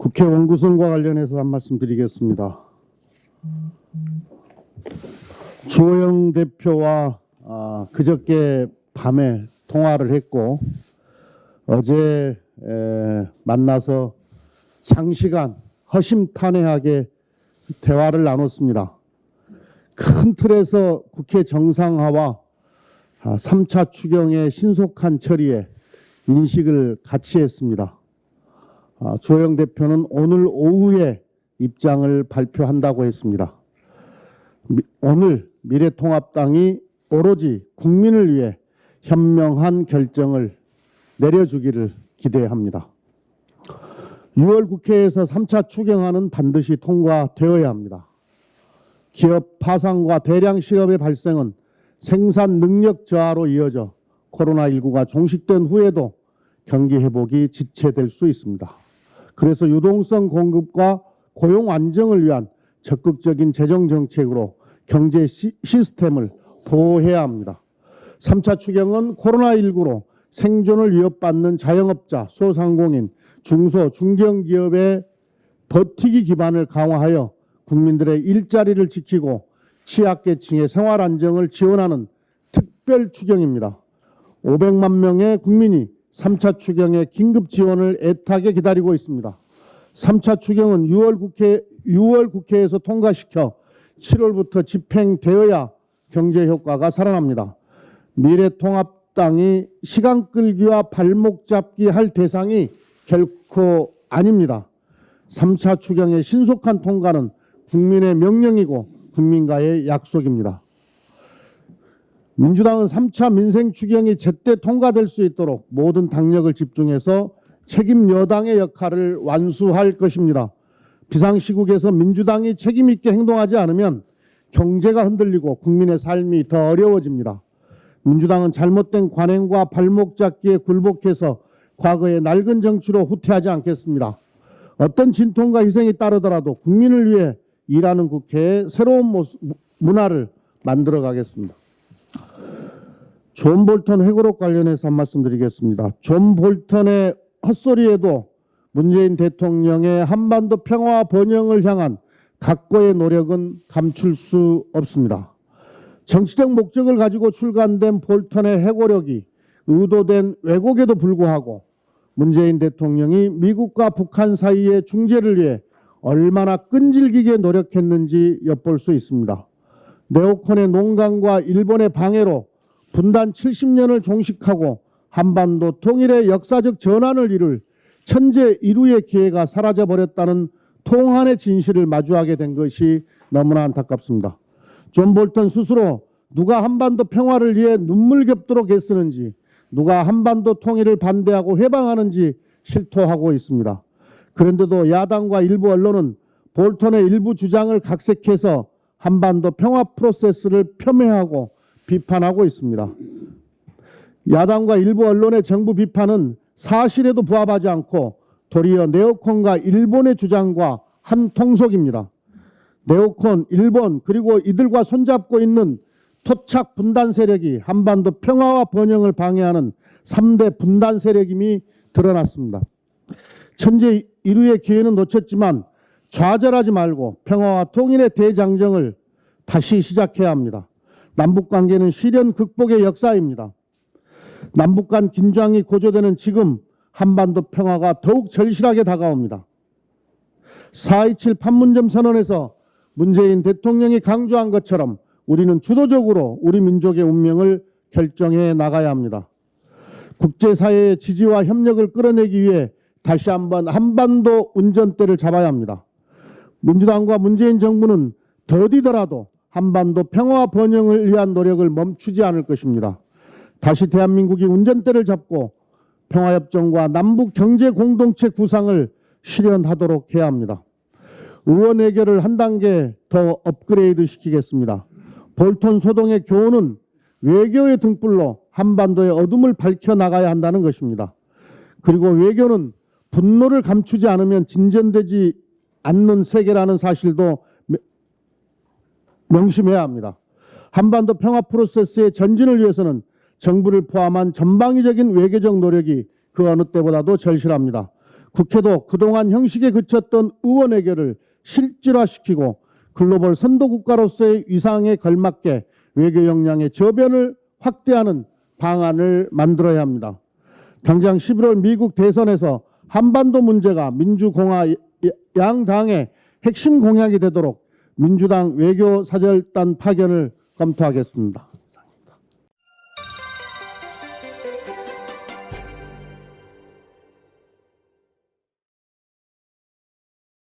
국회 원구성과 관련해서 한 말씀 드리겠습니다. 주호영 대표와 그저께 밤에 통화를 했고 어제 만나서 장시간 허심탄회하게 대화를 나눴습니다. 큰 틀에서 국회 정상화와 3차 추경의 신속한 처리에 인식을 같이 했습니다. 주호영 대표는 오늘 오후에 입장을 발표한다고 했습니다. 오늘 미래통합당이 오로지 국민을 위해 현명한 결정을 내려주기를 기대합니다. 6월 국회에서 3차 추경안은 반드시 통과되어야 합니다. 기업 파산과 대량 실업의 발생은 생산 능력 저하로 이어져 코로나19가 종식된 후에도 경기 회복이 지체될 수 있습니다. 그래서 유동성 공급과 고용 안정을 위한 적극적인 재정 정책으로 경제 시스템을 보호해야 합니다. 3차 추경은 코로나19로 생존을 위협받는 자영업자, 소상공인, 중소, 중견기업의 버티기 기반을 강화하여 국민들의 일자리를 지키고 취약계층의 생활 안정을 지원하는 특별 추경입니다. 500만 명의 국민이 3차 추경의 긴급 지원을 애타게 기다리고 있습니다. 3차 추경은 6월 국회에서 통과시켜 7월부터 집행되어야 경제 효과가 살아납니다. 미래통합당이 시간 끌기와 발목 잡기 할 대상이 결코 아닙니다. 3차 추경의 신속한 통과는 국민의 명령이고 국민과의 약속입니다. 민주당은 3차 민생 추경이 제때 통과될 수 있도록 모든 당력을 집중해서 책임 여당의 역할을 완수할 것입니다. 비상시국에서 민주당이 책임 있게 행동하지 않으면 경제가 흔들리고 국민의 삶이 더 어려워집니다. 민주당은 잘못된 관행과 발목 잡기에 굴복해서 과거의 낡은 정치로 후퇴하지 않겠습니다. 어떤 진통과 희생이 따르더라도 국민을 위해 일하는 국회의 새로운 문화를 만들어 가겠습니다. 존 볼턴 회고록 관련해서 한 말씀 드리겠습니다. 존 볼턴의 헛소리에도 문재인 대통령의 한반도 평화와 번영을 향한 각고의 노력은 감출 수 없습니다. 정치적 목적을 가지고 출간된 볼턴의 회고록이 의도된 왜곡에도 불구하고 문재인 대통령이 미국과 북한 사이의 중재를 위해 얼마나 끈질기게 노력했는지 엿볼 수 있습니다. 네오콘의 농간과 일본의 방해로 분단 70년을 종식하고 한반도 통일의 역사적 전환을 이룰 천재 인류의 기회가 사라져버렸다는 통한의 진실을 마주하게 된 것이 너무나 안타깝습니다. 존 볼턴 스스로 누가 한반도 평화를 위해 눈물겹도록 애쓰는지, 누가 한반도 통일을 반대하고 회방하는지 실토하고 있습니다. 그런데도 야당과 일부 언론은 볼턴의 일부 주장을 각색해서 한반도 평화 프로세스를 폄훼하고 비판하고 있습니다. 야당과 일부 언론의 정부 비판은 사실에도 부합하지 않고 도리어 네오콘과 일본의 주장과 한 통속입니다. 네오콘, 일본 그리고 이들과 손잡고 있는 토착 분단 세력이 한반도 평화와 번영을 방해하는 3대 분단 세력임이 드러났습니다. 천재 인류의 기회는 놓쳤지만 좌절하지 말고 평화와 통일의 대장정을 다시 시작해야 합니다. 남북관계는 시련 극복의 역사입니다. 남북 간 긴장이 고조되는 지금 한반도 평화가 더욱 절실하게 다가옵니다. 4.27 판문점 선언에서 문재인 대통령이 강조한 것처럼 우리는 주도적으로 우리 민족의 운명을 결정해 나가야 합니다. 국제사회의 지지와 협력을 끌어내기 위해 다시 한번 한반도 운전대를 잡아야 합니다. 민주당과 문재인 정부는 더디더라도 한반도 평화와 번영을 위한 노력을 멈추지 않을 것입니다. 다시 대한민국이 운전대를 잡고 평화협정과 남북 경제 공동체 구상을 실현하도록 해야 합니다. 의원 외교를 한 단계 더 업그레이드 시키겠습니다. 볼턴 소동의 교훈은 외교의 등불로 한반도의 어둠을 밝혀나가야 한다는 것입니다. 그리고 외교는 분노를 감추지 않으면 진전되지 않는 세계라는 사실도 명심해야 합니다. 한반도 평화 프로세스의 전진을 위해서는 정부를 포함한 전방위적인 외교적 노력이 그 어느 때보다도 절실합니다. 국회도 그동안 형식에 그쳤던 의원 외교를 실질화시키고 글로벌 선도국가로서의 위상에 걸맞게 외교 역량의 저변을 확대하는 방안을 만들어야 합니다. 당장 11월 미국 대선에서 한반도 문제가 민주공화 양당의 핵심 공약이 되도록 민주당 외교사절단 파견을 검토하겠습니다.